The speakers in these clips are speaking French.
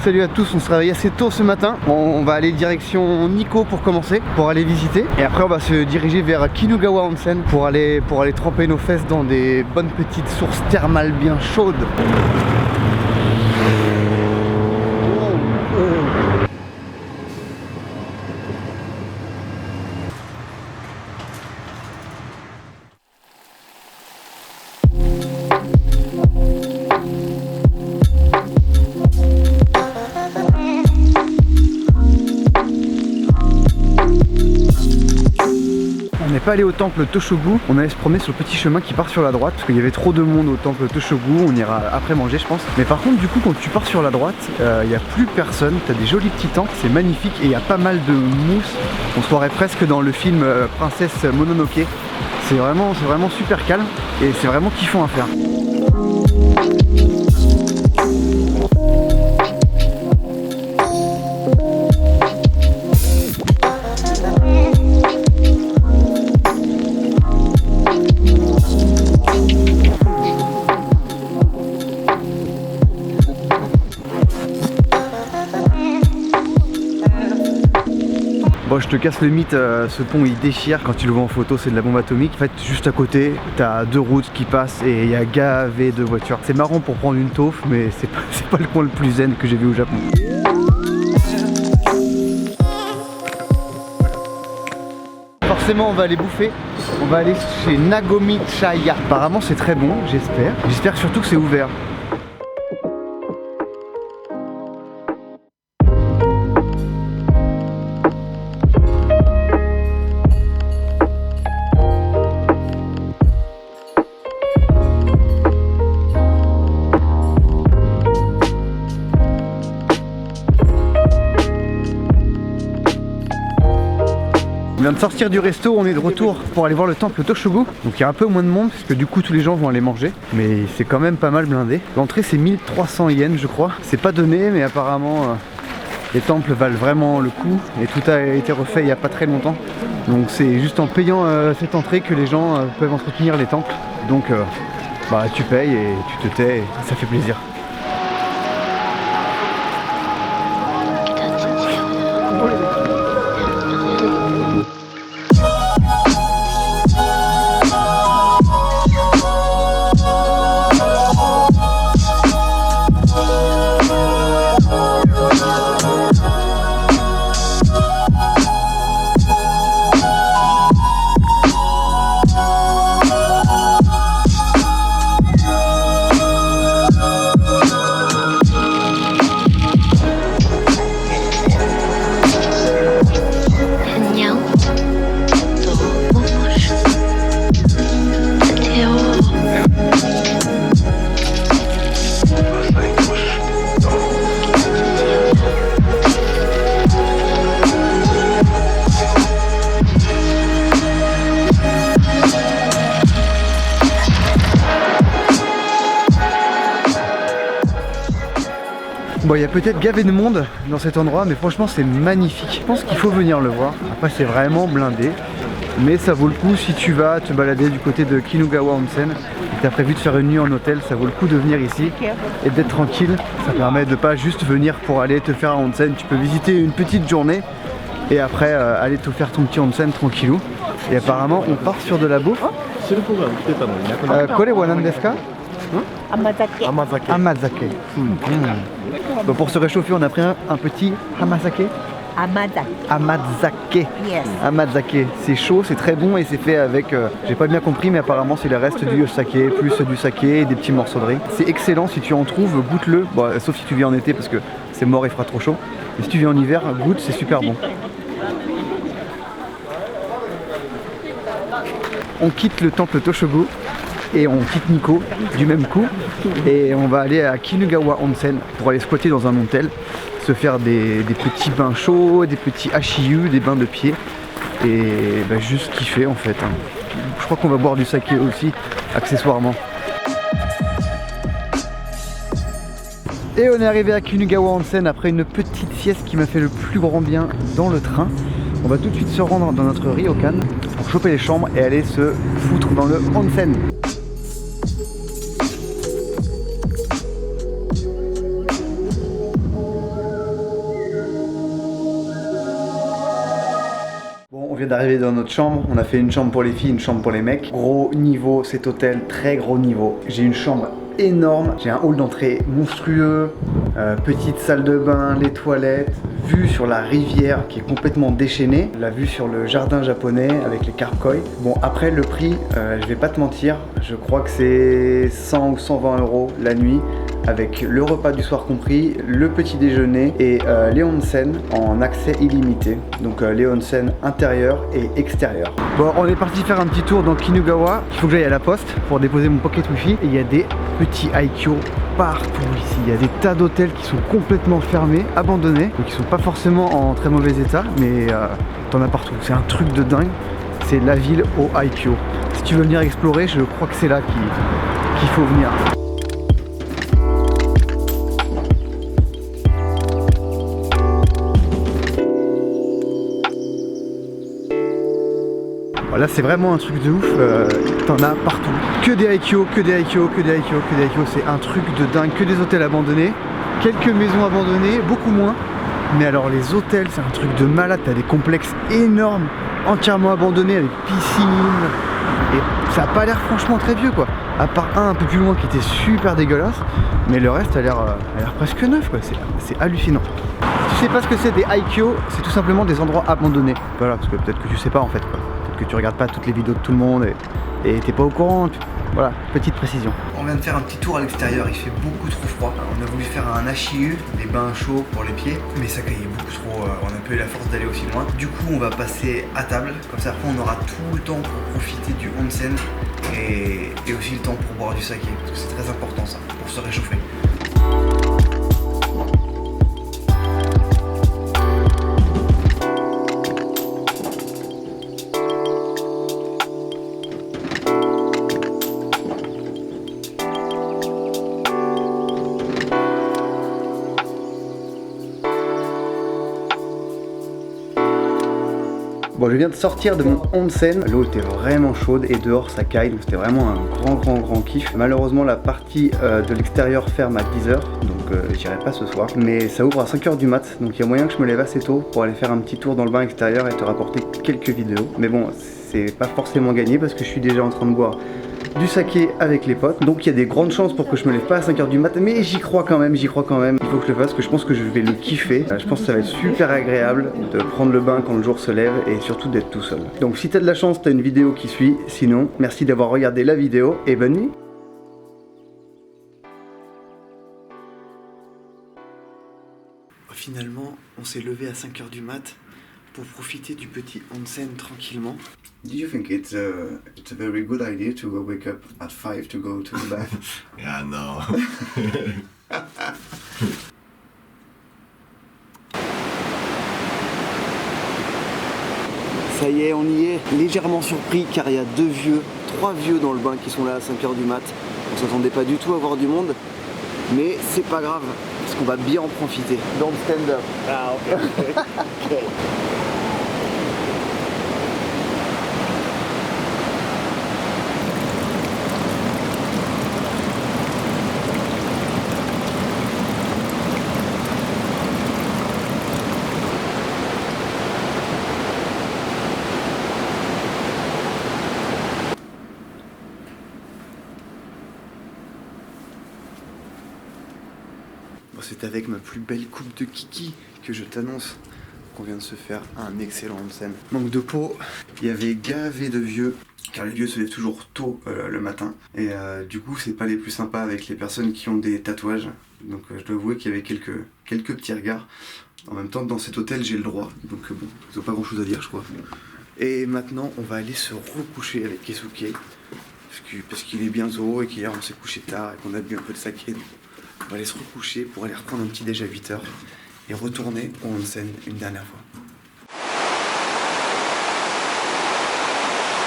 Salut à tous, on se réveille assez tôt ce matin. On va aller direction Nikko pour commencer, pour aller visiter. Et après on va se diriger vers Kinugawa Onsen pour aller tremper nos fesses dans des bonnes petites sources thermales bien chaudes. On n'est pas allé au temple Toshogu, on allait se promener sur le petit chemin qui part sur la droite parce qu'il y avait trop de monde au temple Toshogu, on ira après manger je pense. Mais par contre du coup quand tu pars sur la droite, il n'y a plus personne, t'as des jolis petits temples, c'est magnifique et il y a pas mal de mousse. On se croirait presque dans le film Princesse Mononoke. C'est vraiment super calme et c'est vraiment kiffant à faire. Bon, je te casse le mythe, ce pont il déchire, quand tu le vois en photo c'est de la bombe atomique. En fait juste à côté t'as deux routes qui passent et il y a gavé de voitures. C'est marrant pour prendre une taufe mais c'est pas le coin le plus zen que j'ai vu au Japon. Forcément on va aller bouffer, on va aller chez Nagomi Chaya. Apparemment c'est très bon, j'espère surtout que c'est ouvert. On vient de sortir du resto, on est de retour pour aller voir le temple Toshogu. Donc il y a un peu moins de monde parce que du coup tous les gens vont aller manger. Mais c'est quand même pas mal blindé. L'entrée c'est 1300 yens je crois. C'est pas donné mais apparemment les temples valent vraiment le coup. Et tout a été refait il n'y a pas très longtemps. Donc c'est juste en payant cette entrée que les gens peuvent entretenir les temples. Donc bah, tu payes et tu te tais et ça fait plaisir. Bon, il y a peut-être gavé de monde dans cet endroit, mais franchement c'est magnifique. Je pense qu'il faut venir le voir. Après c'est vraiment blindé, mais ça vaut le coup si tu vas te balader du côté de Kinugawa Onsen. Tu as prévu de faire une nuit en hôtel, ça vaut le coup de venir ici et d'être tranquille. Ça permet de pas juste venir pour aller te faire un onsen. Tu peux visiter une petite journée et après aller te faire ton petit onsen tranquillou. Et apparemment on part sur de la bouffe. Kore wa nan desu ka? Amazake. Amazake. Bon, pour se réchauffer, on a pris un petit hamazake. Amazake. Yes. Amazake. C'est chaud, c'est très bon et c'est fait avec, j'ai pas bien compris, mais apparemment c'est le reste du saké, plus du saké et des petits morceaux de riz. C'est excellent, si tu en trouves, goûte-le. Bon, sauf si tu viens en été parce que c'est mort, il fera trop chaud. Mais si tu viens en hiver, goûte, c'est super bon. On quitte le temple Toshogu et on quitte Nikko du même coup et on va aller à Kinugawa Onsen pour aller squatter dans un hôtel, se faire des petits bains chauds, des petits hashiyu, des bains de pied et bah, juste kiffer en fait. Je crois qu'on va boire du saké aussi accessoirement. Et on est arrivé à Kinugawa Onsen après une petite sieste qui m'a fait le plus grand bien dans le train. On va tout de suite se rendre dans notre ryokan pour choper les chambres et aller se foutre dans le onsen. vient d'arriver dans notre chambre. On a fait une chambre pour les filles, une chambre pour les mecs. Gros niveau cet hôtel, très gros niveau. J'ai une chambre énorme, j'ai un hall d'entrée monstrueux, petite salle de bain, les toilettes, vue sur la rivière qui est complètement déchaînée, la vue sur le jardin japonais avec les carp koi. Bon, après le prix, je vais pas te mentir, je crois que c'est 100 ou 120 € la nuit, avec le repas du soir compris, le petit déjeuner et les onsen en accès illimité. Donc les onsen intérieur et extérieur. Bon, on est parti faire un petit tour dans Kinugawa. Il faut que j'aille à la poste pour déposer mon pocket wifi. Et il y a des petits Aikyo partout ici. Il y a des tas d'hôtels qui sont complètement fermés, abandonnés. Donc ils sont pas forcément en très mauvais état, mais t'en as partout. C'est un truc de dingue. C'est la ville au Aikyo. Si tu veux venir explorer, je crois que c'est là qu'il faut venir. Là c'est vraiment un truc de ouf, t'en as partout. Que des Aikyo, que des Aikyo, que des Aikyo, que des Aikyo, c'est un truc de dingue, que des hôtels abandonnés, quelques maisons abandonnées, beaucoup moins. Mais alors les hôtels c'est un truc de malade, t'as des complexes énormes, entièrement abandonnés avec piscine. Et ça a pas l'air franchement très vieux quoi. À part un peu plus loin qui était super dégueulasse, mais le reste a l'air presque neuf quoi, c'est hallucinant. Si tu sais pas ce que c'est des Aikyo, c'est tout simplement des endroits abandonnés. Voilà, parce que peut-être que tu sais pas en fait quoi. Que tu regardes pas toutes les vidéos de tout le monde et t'es pas au courant. Voilà, petite précision. On vient de faire un petit tour à l'extérieur, il fait beaucoup trop froid. Alors, on a voulu faire un HIU, des bains chauds pour les pieds, mais ça caillait beaucoup trop, on a pas eu la force d'aller aussi loin. Du coup on va passer à table, comme ça après on aura tout le temps pour profiter du onsen et aussi le temps pour boire du saké, parce que c'est très important ça, pour se réchauffer. Bon, je viens de sortir de mon onsen, l'eau était vraiment chaude et dehors ça caille, donc c'était vraiment un grand kiff. Malheureusement la partie de l'extérieur ferme à 10 h, donc j'irai pas ce soir. Mais ça ouvre à 5 h du mat, donc il y a moyen que je me lève assez tôt pour aller faire un petit tour dans le bain extérieur et te rapporter quelques vidéos. Mais bon, c'est pas forcément gagné parce que je suis déjà en train de boire du saké avec les potes, donc il y a des grandes chances pour que je me lève pas à 5 h du mat, mais j'y crois quand même, il faut que je le fasse, parce que je pense que je vais le kiffer. Je pense que ça va être super agréable de prendre le bain quand le jour se lève et surtout d'être tout seul. Donc si t'as de la chance, t'as une vidéo qui suit, sinon merci d'avoir regardé la vidéo et bonne nuit. Finalement, on s'est levé à 5 h du mat pour profiter du petit onsen tranquillement. Do you think it's a very good idea to wake up at 5 to go to the bath? Yeah, no. Ça y est, on y est, légèrement surpris car il y a trois vieux dans le bain qui sont là à 5 h du mat. On s'attendait pas du tout à voir du monde, mais c'est pas grave, parce qu'on va bien en profiter. Don't stand up. Ah, ok. Okay. C'est avec ma plus belle coupe de kiki que je t'annonce qu'on vient de se faire un excellent onsen. Manque de peau, il y avait gavé de vieux, car les vieux se lèvent toujours tôt le matin. Et du coup, c'est pas les plus sympas avec les personnes qui ont des tatouages. Donc je dois avouer qu'il y avait quelques petits regards. En même temps, dans cet hôtel, j'ai le droit. Donc bon, ils ont pas grand chose à dire, je crois. Et maintenant, on va aller se recoucher avec Keisuke. Parce qu'il est bientôt et qu'hier on s'est couché tard et qu'on a bu un peu de saké. Donc on va aller se recoucher pour aller reprendre un petit déj à 8 h et retourner au onsen une dernière fois.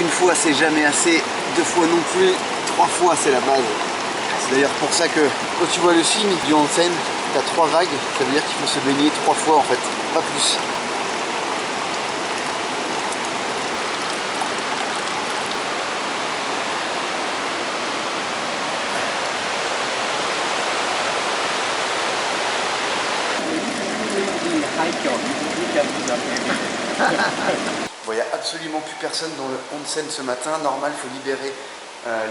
Une fois c'est jamais assez, 2 fois non plus, 3 fois c'est la base. C'est d'ailleurs pour ça que quand tu vois le signe du onsen, tu as 3 vagues, ça veut dire qu'il faut se baigner 3 fois en fait, pas plus. Bon, il n'y a absolument plus personne dans le onsen ce matin. Normal, il faut libérer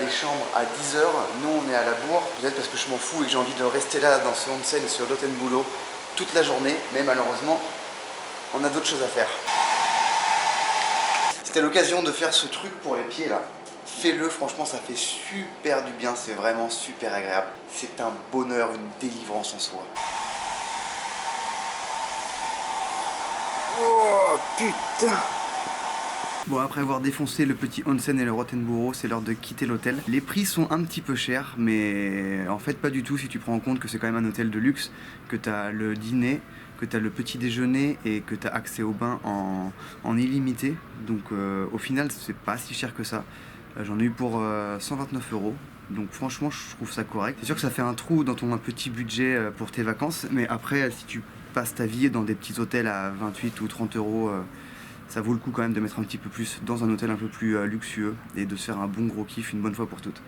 les chambres à 10 h. Nous, on est à la bourre. Peut-être parce que je m'en fous et que j'ai envie de rester là dans ce onsen sur Rothenbudo toute la journée. Mais malheureusement, on a d'autres choses à faire. C'était l'occasion de faire ce truc pour les pieds là. Fais-le, franchement, ça fait super du bien. C'est vraiment super agréable. C'est un bonheur, une délivrance en soi. Oh putain! Bon, après avoir défoncé le petit onsen et le Rothenbudo, c'est l'heure de quitter l'hôtel. Les prix sont un petit peu chers, mais en fait pas du tout si tu prends en compte que c'est quand même un hôtel de luxe, que tu as le dîner, que tu as le petit déjeuner et que tu as accès au bain en illimité. Donc au final, c'est pas si cher que ça. J'en ai eu pour 129 €. Donc franchement, je trouve ça correct. C'est sûr que ça fait un trou dans ton petit budget pour tes vacances, mais après, si tu passes ta vie dans des petits hôtels à 28 ou 30 €, ça vaut le coup quand même de mettre un petit peu plus dans un hôtel un peu plus luxueux et de se faire un bon gros kiff une bonne fois pour toutes.